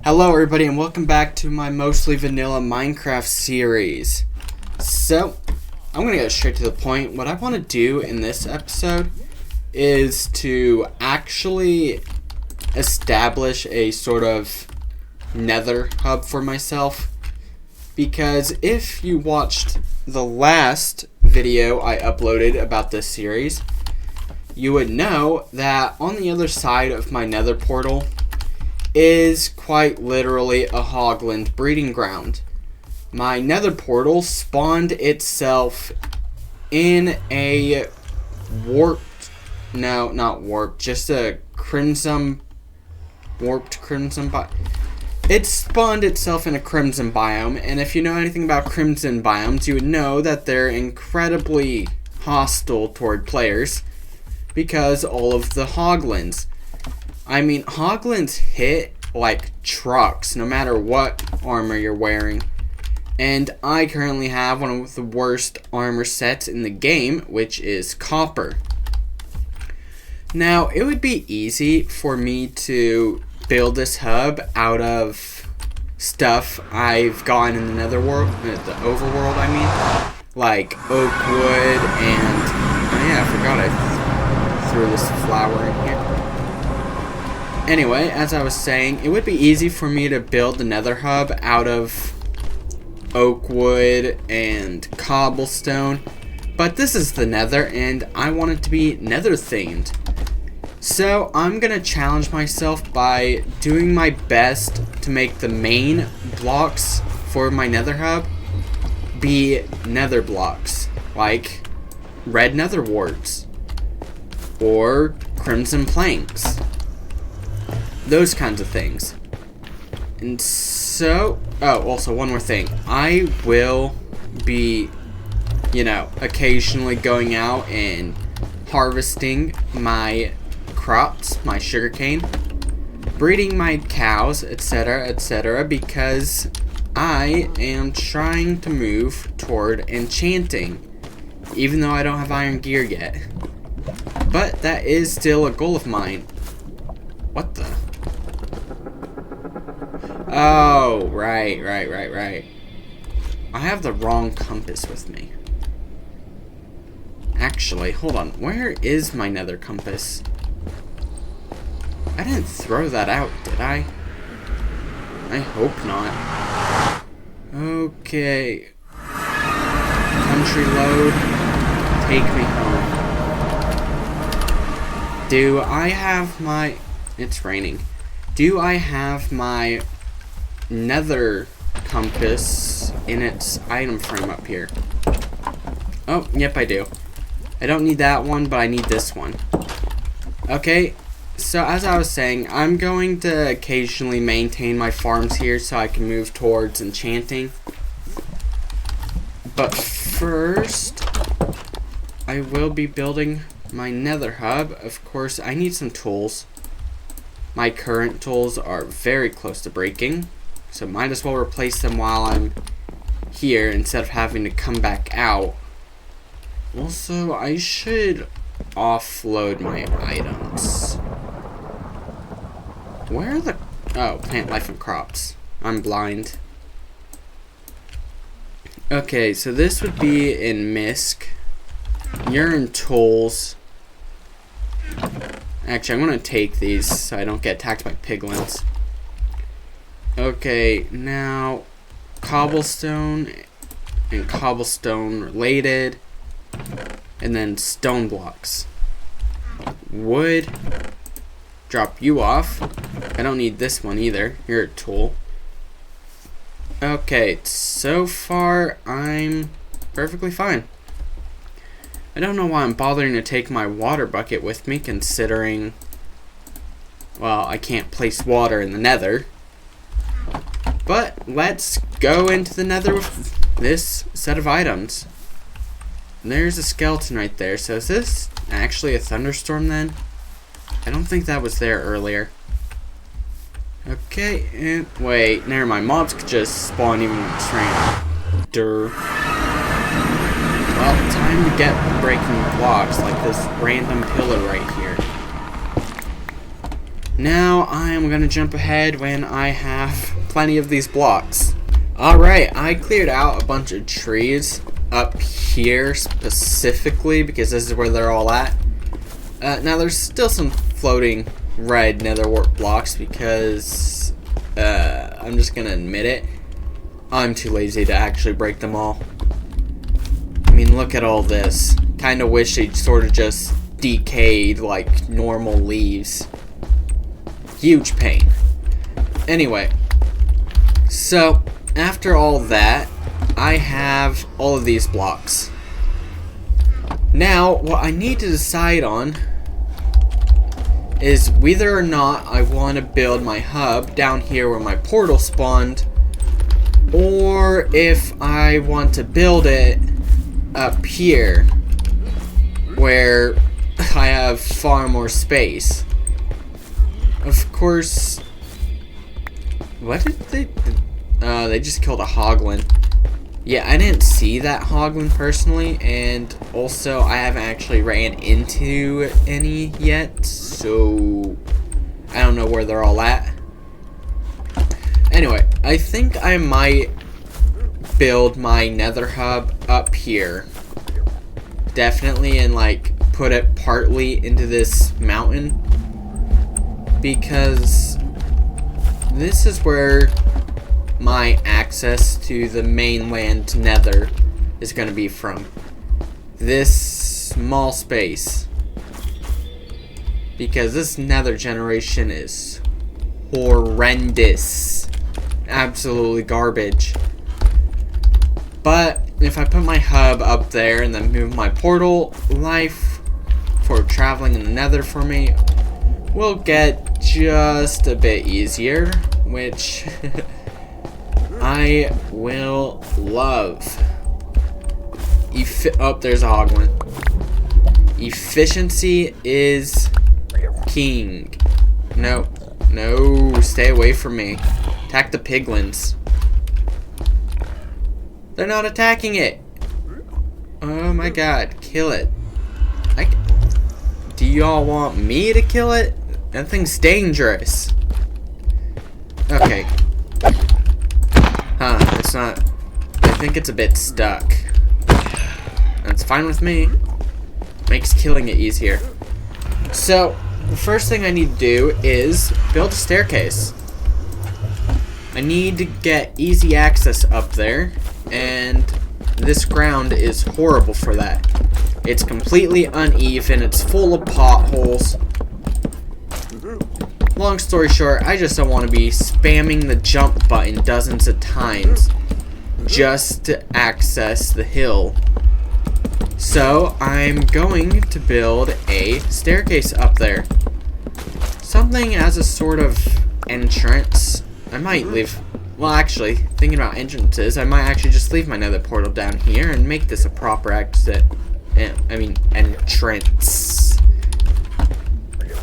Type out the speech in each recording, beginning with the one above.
Hello everybody and welcome back to my mostly vanilla Minecraft series. So, I'm going to get straight to the point. What I want to do in this episode is to actually establish a sort of nether hub for myself. Because if you watched the last video I uploaded about this series, you would know that on the other side of my nether portal is quite literally a hogland breeding ground. My nether portal spawned itself in a just a warped crimson biome. It spawned itself in a crimson biome, and if you know anything about crimson biomes, you would know that they're incredibly hostile toward players because all of the hoglands. I mean, hoglands hit like trucks, no matter what armor you're wearing. And I currently have one of the worst armor sets in the game, which is copper. Now, it would be easy for me to build this hub out of stuff I've gotten in the netherworld, the overworld, I mean. Like oak wood and, oh yeah, I forgot I threw this flower in here. Anyway, as I was saying, it would be easy for me to build the nether hub out of oak wood and cobblestone, but this is the nether and I want it to be nether themed. So I'm gonna challenge myself by doing my best to make the main blocks for my nether hub be nether blocks, like red nether warts or crimson planks. Those kinds of things. And so, also one more thing. I will be, occasionally going out and harvesting my crops, my sugarcane, breeding my cows, etc., because I am trying to move toward enchanting, even though I don't have iron gear yet. But that is still a goal of mine. What the? Oh, right. I have the wrong compass with me. Actually, hold on. Where is my nether compass? I didn't throw that out, did I? I hope not. Okay. Country load. Take me home. Do I have my... It's raining. Do I have my nether compass in its item frame up here? Oh, yep, I do. I don't need that one, but I need this one. Okay, so as I was saying, I'm going to occasionally maintain my farms here so I can move towards enchanting. But first, I will be building my nether hub. Of course, I need some tools. My current tools are very close to breaking, so might as well replace them while I'm here instead of having to come back out. Also, I should offload my items. Where are the... Oh, plant life and crops. I'm blind. Okay, so this would be in misc. You're in tools. Actually, I'm going to take these so I don't get attacked by piglins. Okay, now cobblestone and cobblestone related, and then stone blocks. Wood, drop you off. I don't need this one either. You're a tool. Okay, so far I'm perfectly fine. I don't know why I'm bothering to take my water bucket with me, considering, well, I can't place water in the nether. But let's go into the nether with this set of items. And there's a skeleton right there. So is this actually a thunderstorm then? I don't think that was there earlier. Okay, and wait, never mind. Mobs could just spawn even when it's raining. Durr. Well, time to get breaking blocks like this random pillar right here. Now I'm gonna jump ahead when I have plenty of these blocks. Alright, I cleared out a bunch of trees up here specifically because this is where they're all at. Now there's still some floating red nether wart blocks because I'm just gonna admit it, I'm too lazy to actually break them all. I mean, look at all this. Kinda wish they'd sort of just decayed like normal leaves. Huge pain. Anyway, so after all that, I have all of these blocks. Now, what I need to decide on is whether or not I want to build my hub down here where my portal spawned, or if I want to build it up here where I have far more space. Of course, what did they just killed a hoglin. Yeah, I didn't see that hoglin personally, and also I haven't actually ran into any yet, so I don't know where they're all at. Anyway, I think I might build my nether hub up here. Definitely, and like put it partly into this mountain, because this is where my access to the mainland nether is going to be from. This small space. Because this nether generation is horrendous. Absolutely garbage. But if I put my hub up there and then move my portal, life for traveling in the nether for me will get just a bit easier, which I will love. Oh, there's a hoglin. Efficiency is king. No, no, stay away from me. Attack the piglins. They're not attacking it. Oh my god, kill it. Do y'all want me to kill it? That thing's dangerous. Okay. Huh, it's not. I think it's a bit stuck. That's fine with me. Makes killing it easier. So, the first thing I need to do is build a staircase. I need to get easy access up there, and this ground is horrible for that. It's completely uneven, it's full of potholes. Long story short, I just don't want to be spamming the jump button dozens of times just to access the hill. So I'm going to build a staircase up there. Something as a sort of entrance. I might leave, well actually, thinking about entrances, I might actually just leave my nether portal down here and make this a proper exit. Entrance.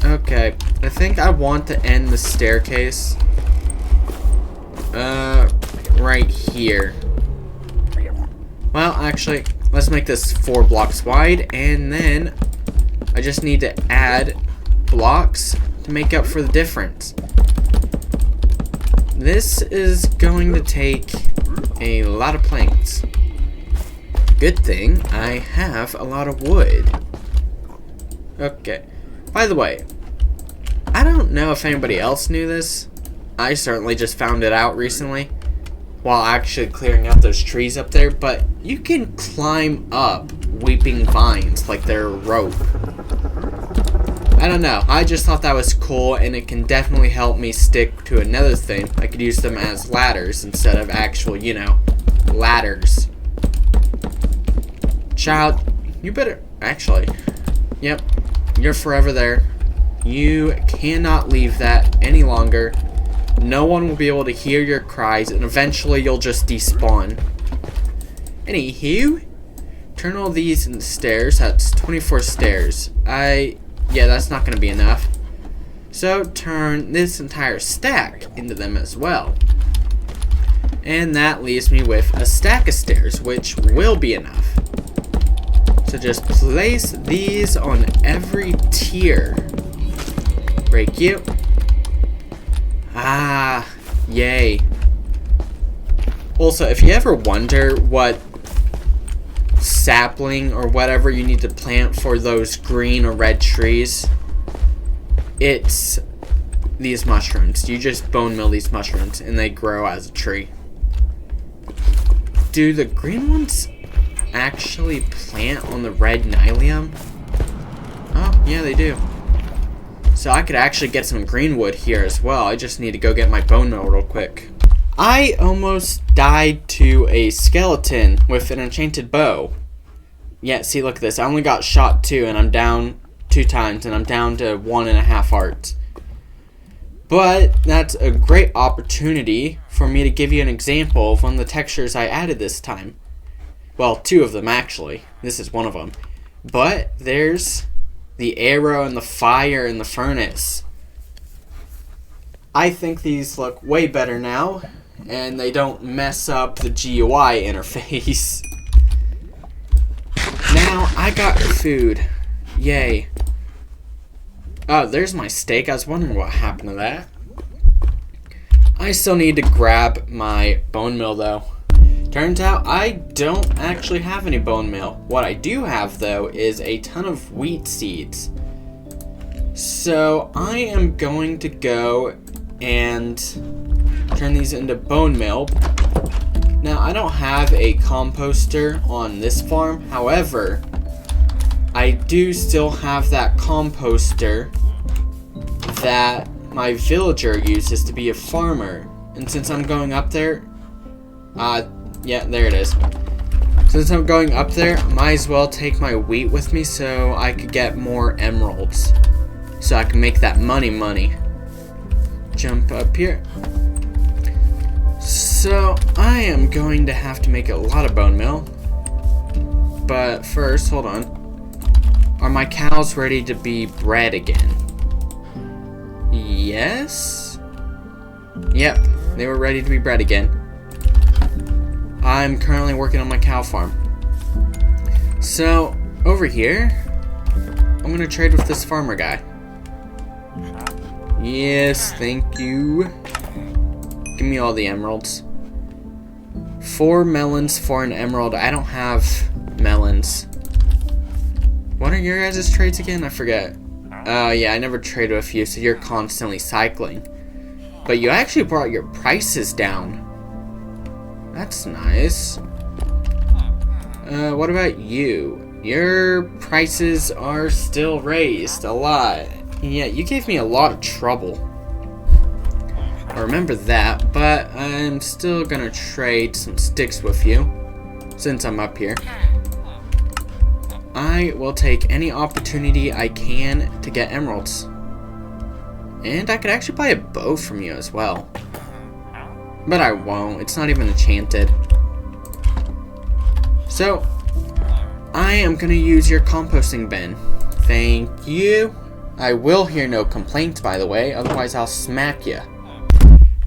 Okay, I think I want to end the staircase right here. Well, actually, let's make this 4 blocks wide, and then I just need to add blocks to make up for the difference. This is going to take a lot of planks. Good thing I have a lot of wood. Okay. By the way, I don't know if anybody else knew this. I certainly just found it out recently while actually clearing out those trees up there, but you can climb up weeping vines like they're a rope. I don't know, I just thought that was cool, and it can definitely help me stick to another thing. I could use them as ladders instead of actual, you know, ladders. Child, you better, actually, yep, you're forever there. You cannot leave that any longer. No one will be able to hear your cries, and eventually you'll just despawn. Anywho, turn all these into stairs. That's 24 stairs. Yeah, that's not going to be enough. So turn this entire stack into them as well. And that leaves me with a stack of stairs, which will be enough. So just place these on every tier. Break you. Ah, yay. Also, if you ever wonder what sapling or whatever you need to plant for those green or red trees, it's these mushrooms. You just bone meal these mushrooms and they grow as a tree. Do the green ones actually plant on the red nylium? Oh, yeah, they do. So I could actually get some green wood here as well. I just need to go get my bone meal real quick. I almost died to a skeleton with an enchanted bow. Yeah, see, look at this. I only got shot 2 and I'm down 2 times and I'm down to 1.5 hearts. But that's a great opportunity for me to give you an example of one of the textures I added this time. Well, 2 of them actually. This is one of them. But there's the arrow and the fire and the furnace. I think these look way better now, and they don't mess up the GUI interface. Now, I got food. Yay. Oh, there's my steak. I was wondering what happened to that. I still need to grab my bone meal, though. Turns out I don't actually have any bone meal. What I do have, though, is a ton of wheat seeds. So I am going to go and turn these into bone meal. Now, I don't have a composter on this farm. However, I do still have that composter that my villager uses to be a farmer. And since I'm going up there, yeah, there it is. Since I'm going up there, I might as well take my wheat with me so I could get more emeralds. So I can make that money. Jump up here. So I am going to have to make a lot of bone meal. But first, hold on. Are my cows ready to be bred again? Yes? Yep, they were ready to be bred again. I'm currently working on my cow farm. So, over here, I'm gonna trade with this farmer guy. Yes, thank you. Give me all the emeralds. 4 melons for an emerald. I don't have melons. What are your guys' trades again? I forget. Yeah, I never traded with you, so you're constantly cycling. But you actually brought your prices down. That's nice. What about you? Your prices are still raised a lot. Yeah, you gave me a lot of trouble. I remember that, but I'm still gonna trade some sticks with you, since I'm up here. I will take any opportunity I can to get emeralds. And I could actually buy a bow from you as well. But I won't, it's not even enchanted. So, I am gonna use your composting bin. Thank you. I will hear no complaints, by the way, otherwise I'll smack you.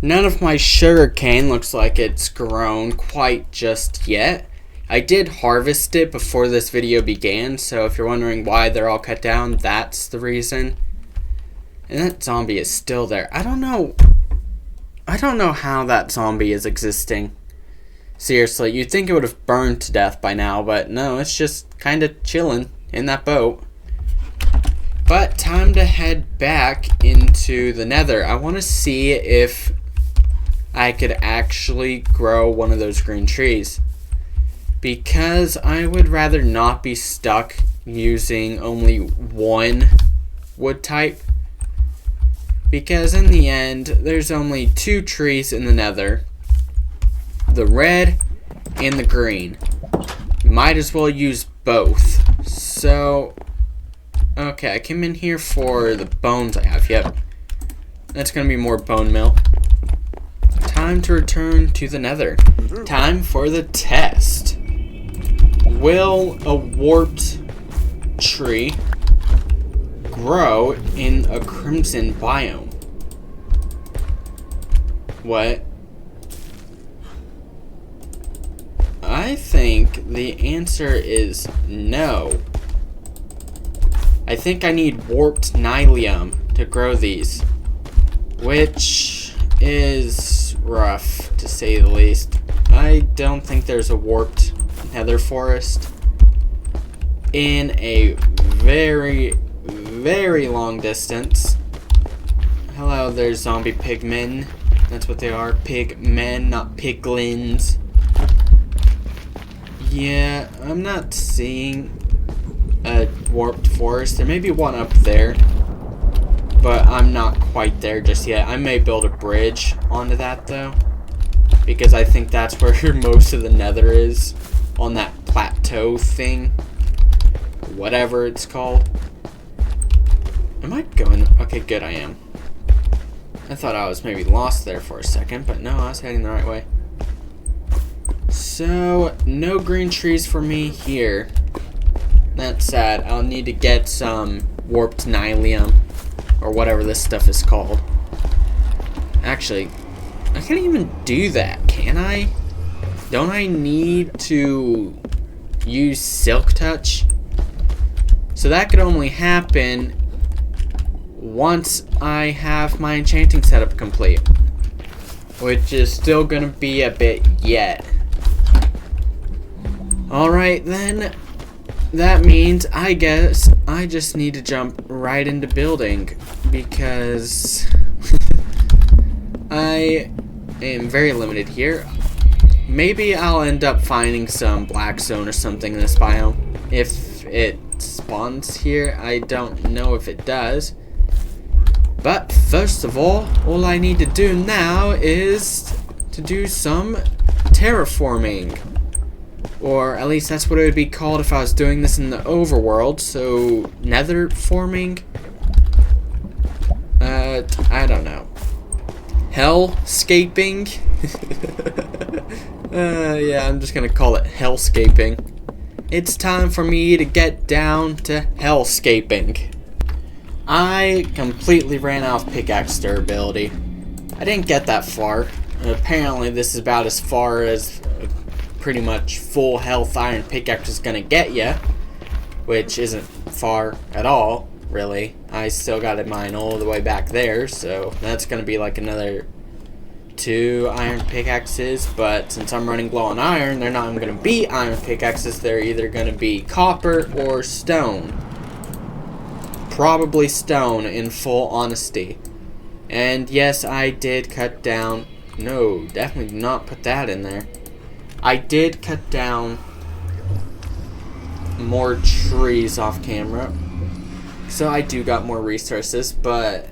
None of my sugar cane looks like it's grown quite just yet. I did harvest it before this video began, so if you're wondering why they're all cut down, that's the reason. And that zombie is still there. I don't know how that zombie is existing. Seriously, you'd think it would have burned to death by now, but no, it's just kind of chilling in that boat. But time to head back into the Nether. I want to see if I could actually grow one of those green trees. Because I would rather not be stuck using only one wood type. Because in the end, there's only 2 trees in the Nether. The red and the green. Might as well use both. So, okay, I came in here for the bones I have. Yep. That's going to be more bone meal. Time to return to the Nether. Time for the test. Will a warped tree grow in a crimson biome? What? I think the answer is no. I think I need warped nylium to grow these, which is rough, to say the least. I don't think there's a warped nether forest in a very, very long distance. Hello, there's zombie pigmen. That's what they are. Pigmen, not piglins. Yeah, I'm not seeing a warped forest. There may be one up there, but I'm not quite there just yet. I may build a bridge onto that though, because I think that's where most of the nether is, on that plateau thing, whatever it's called. Am I going? Okay, good, I am. I thought I was maybe lost there for a second, but no, I was heading the right way. So, no green trees for me here. That's sad. I'll need to get some warped nylium, or whatever this stuff is called. Actually, I can't even do that, can I? Don't I need to use Silk Touch? So that could only happen once I have my enchanting setup complete, which is still gonna be a bit yet. Alright then, that means I guess I just need to jump right into building, because I am very limited here. Maybe I'll end up finding some black stone or something in this biome if it spawns here. I don't know if it does. But first of all I need to do now is to do some terraforming. Or at least that's what it would be called if I was doing this in the overworld. So, nether forming? I don't know. Hellscaping? Yeah, I'm just gonna call it hellscaping. It's time for me to get down to hellscaping. I completely ran out of pickaxe durability. I didn't get that far. Apparently this is about as far as pretty much full health iron pickaxe is gonna get ya, which isn't far at all, really. I still gotta mine all the way back there, so that's gonna be like another 2 iron pickaxes, but since I'm running low on iron, they're not even gonna be iron pickaxes. They're either gonna be copper or stone. Probably stone, in full honesty. And yes, I did cut down. No, definitely do not put that in there. I did cut down more trees off camera, so I do got more resources, but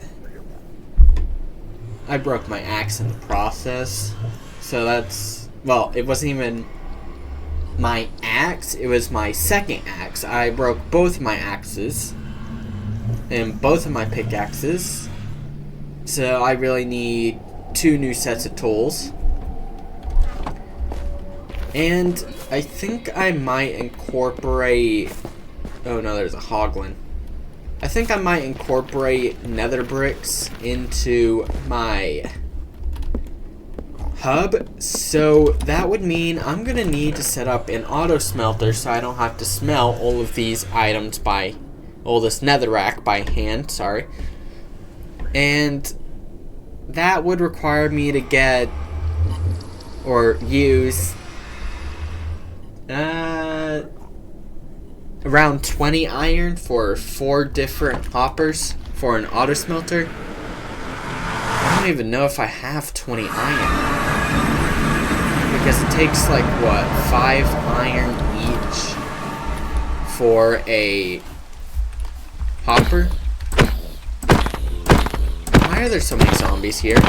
I broke my axe in the process. So that's, well, it wasn't even my axe, it was my second axe. I broke both my axes and both of my pickaxes, so I really need 2 new sets of tools. And I think I might incorporate, oh no, there's a hoglin. I think I might incorporate nether bricks into my hub, so that would mean I'm gonna need to set up an auto smelter so I don't have to smelt all of these items by, all this netherrack by hand, sorry. And that would require me to get, or use, around 20 iron for 4 different hoppers for an auto smelter. I don't even know if I have 20 iron, because it takes like what, 5 iron each for a hopper. Why are there so many zombies here?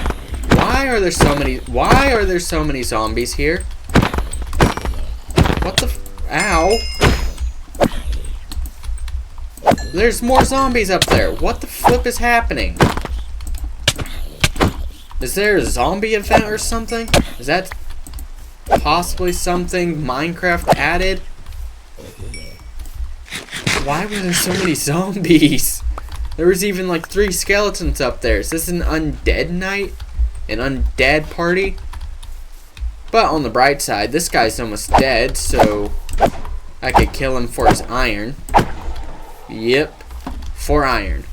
Why are there so many zombies here? What the ow. There's more zombies up there. What the flip is happening? Is there a zombie event or something? Is that possibly something Minecraft added? Why were there so many zombies? There was even like 3 skeletons up there. Is this an undead night? An undead party? But on the bright side, this guy's almost dead, so I could kill him for his iron. Yep, for iron.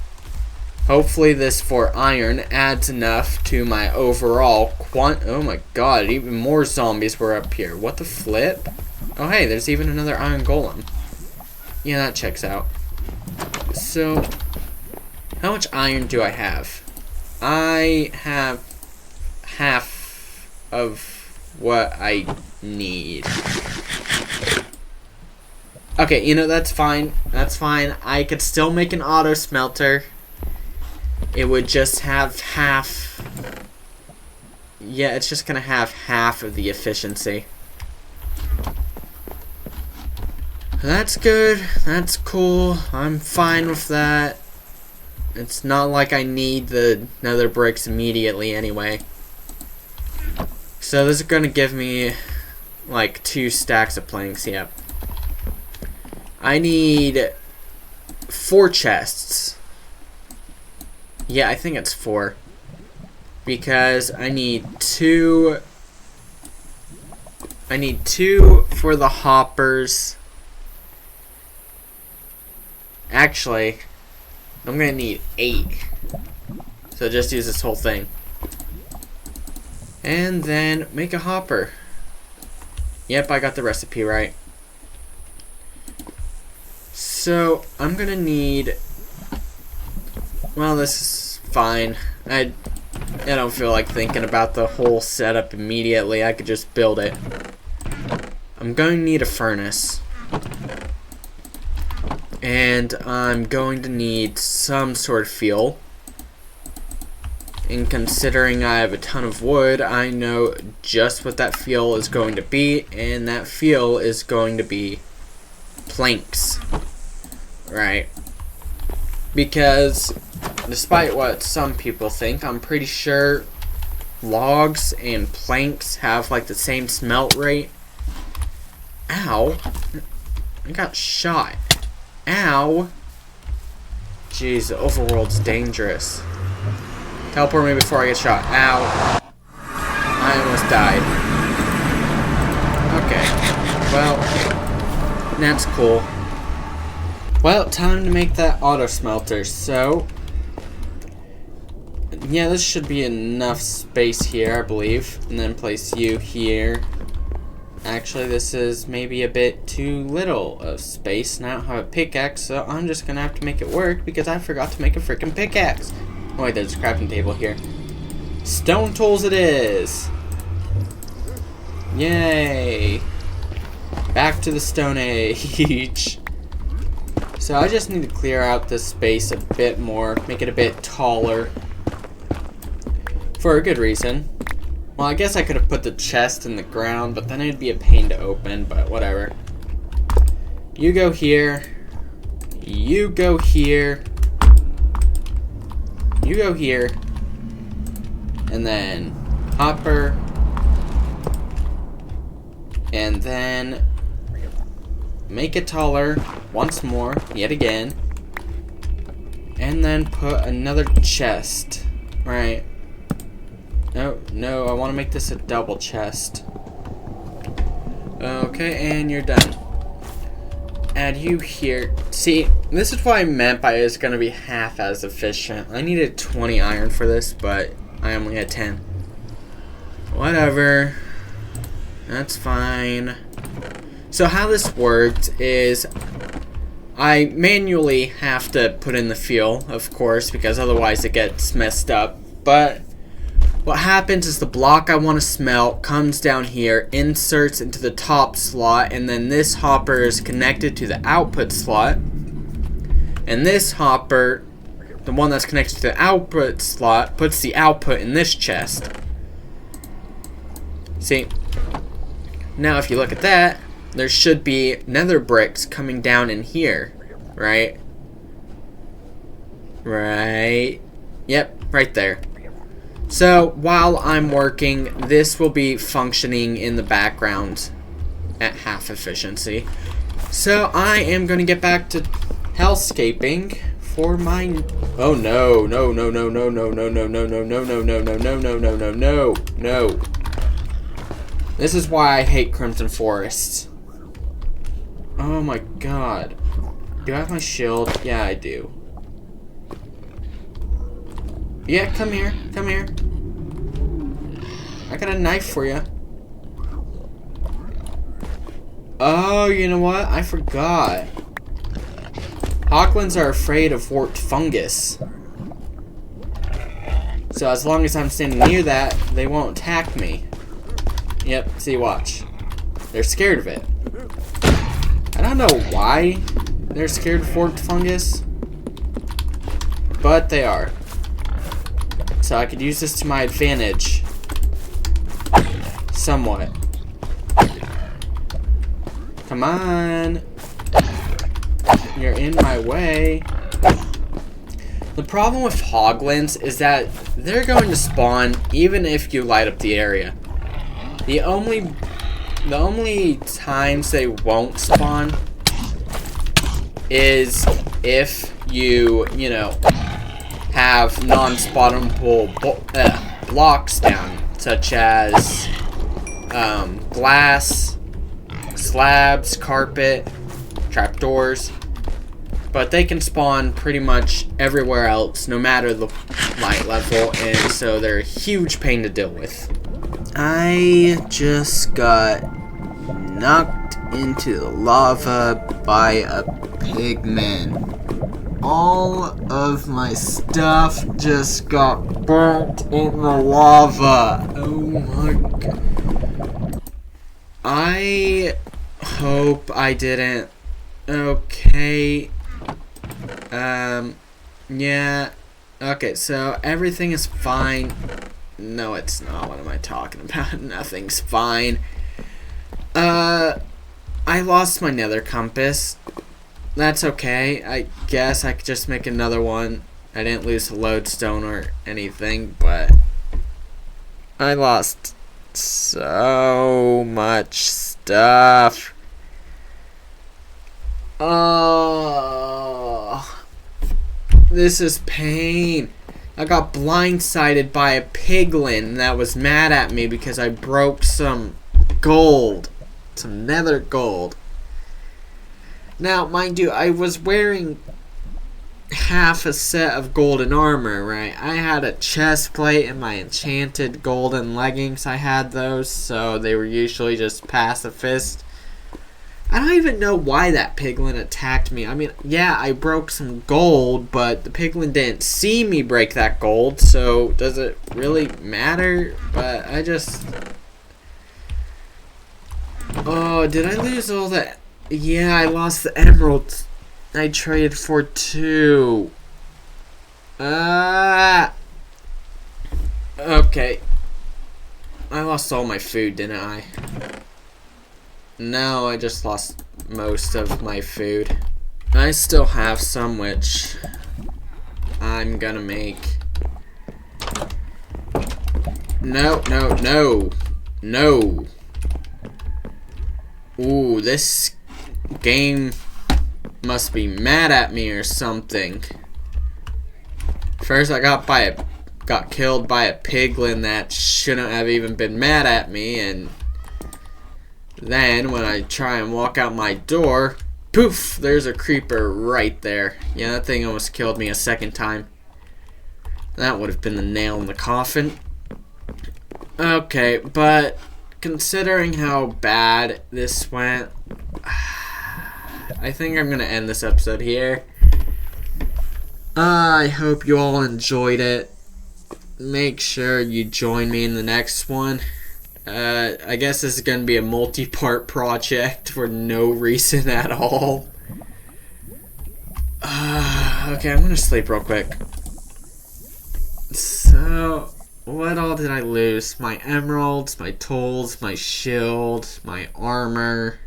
Hopefully this 4 iron adds enough to my overall oh my god, even more zombies were up here. What the flip? Oh hey, there's even another iron golem. Yeah, that checks out. So, how much iron do I have? I have half of what I need. Okay, you know, that's fine. That's fine. I could still make an auto smelter. It would just have half. Yeah, it's just gonna have half of the efficiency. That's good. That's cool. I'm fine with that. It's not like I need the nether bricks immediately anyway. So this is gonna give me like 2 stacks of planks, yep. I need 4 chests. Yeah, I think it's 4. Because I need 2. I need 2 for the hoppers. Actually, I'm gonna need 8. So just use this whole thing. And then make a hopper. Yep, I got the recipe right. So I'm gonna need. Well, this is fine. I don't feel like thinking about the whole setup immediately. I could just build it. I'm going to need a furnace. And I'm going to need some sort of fuel. And considering I have a ton of wood, I know just what that fuel is going to be. And that fuel is going to be planks. Right. Because despite what some people think, I'm pretty sure logs and planks have like the same smelt rate. Ow. I got shot. Ow. Jeez, the overworld's dangerous. Teleport me before I get shot. Ow. I almost died. Okay. Well, that's cool. Well, time to make that auto smelter. So, yeah, this should be enough space here, I believe. And then place you here. Actually, this is maybe a bit too little of space, and I don't have a pickaxe, so I'm just gonna have to make it work because I forgot to make a freaking pickaxe. Oh wait, there's a crafting table here. Stone tools it is! Yay! Back to the Stone Age. So I just need to clear out this space a bit more, make it a bit taller. For a good reason. Well, I guess I could have put the chest in the ground, but then it'd be a pain to open, but whatever. You go here. You go here. You go here. And then hopper. And then make it taller once more, yet again. And then put another chest. Right. No, I want to make this a double chest. Okay, and you're done. Add you here. See, this is what I meant by it's going to be half as efficient. I needed 20 iron for this, but I only had 10. Whatever. That's fine. So how this works is I manually have to put in the fuel, of course, because otherwise it gets messed up. But what happens is the block I want to smelt comes down here, inserts into the top slot, and then this hopper is connected to the output slot. And this hopper, the one that's connected to the output slot, puts the output in this chest. See? Now if you look at that, there should be nether bricks coming down in here, right? Right. Yep, right there. So, while I'm working, this will be functioning in the background at half efficiency. So, I am going to get back to hellscaping for my... Oh, no. No, no, no, no, no, no, no, no, no, no, no, no, no, no, no, no, no, no, no. This is why I hate Crimson Forests. Oh my god. Do I have my shield? Yeah, I do. Yeah, come here. Come here. I got a knife for you. Oh, you know what? I forgot. Hoglins are afraid of warped fungus. So as long as I'm standing near that, they won't attack me. Yep, see, watch. They're scared of it. I don't know why they're scared of warped fungus, but they are. So I could use this to my advantage. Somewhat. Come on. You're in my way. The problem with hoglins is that they're going to spawn even if you light up the area. The only times they won't spawn is if you know, have non-spawnable blocks down, such as glass, slabs, carpet, trapdoors. But they can spawn pretty much everywhere else, no matter the light level, and so they're a huge pain to deal with. I just got knocked into the lava by a pigman. All of my stuff just got burnt in the lava. Oh my god. I hope I didn't. Okay. Yeah. Okay, so everything is fine. No, it's not. What am I talking about? Nothing's fine. I lost my nether compass. That's okay. I guess I could just make another one. I didn't lose the lodestone or anything, but I lost so much stuff. Oh, this is pain. I got blindsided by a piglin that was mad at me because I broke some gold. Some nether gold. Now, mind you, I was wearing half a set of golden armor, right? I had a chest plate and my enchanted golden leggings. I had those, so they were usually just pacifist. I don't even know why that piglin attacked me. I mean, yeah, I broke some gold, but the piglin didn't see me break that gold, so does it really matter? But I just... Oh, did I lose all that? Yeah, I lost the emeralds I traded for too. Okay. I lost all my food, didn't I? No, I just lost most of my food. I still have some, which I'm gonna make. No, no, no. No. Ooh, this game must be mad at me or something. First I got killed by a piglin that shouldn't have even been mad at me, and then when I try and walk out my door, poof, there's a creeper right there. Yeah, that thing almost killed me a second time. That would have been the nail in the coffin. Okay, but considering how bad this went, I think I'm gonna end this episode here. I hope you all enjoyed it. Make sure you join me in the next one. I guess this is gonna be a multi-part project for no reason at all. Okay, I'm gonna sleep real quick. So, what all did I lose? My emeralds, my tools, my shield, my armor.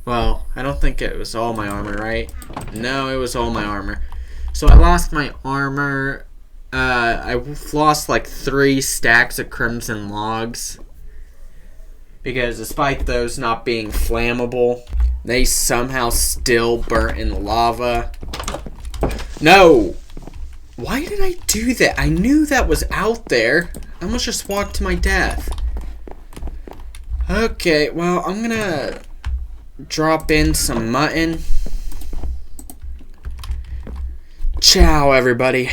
Well, I don't think it was all my armor, right? No, it was all my armor. So I lost my armor. I lost like 3 stacks of crimson logs. Because despite those not being flammable, they somehow still burnt in the lava. No! Why did I do that? I knew that was out there. I almost just walked to my death. Okay, well, I'm gonna drop in some mutton. Ciao, everybody.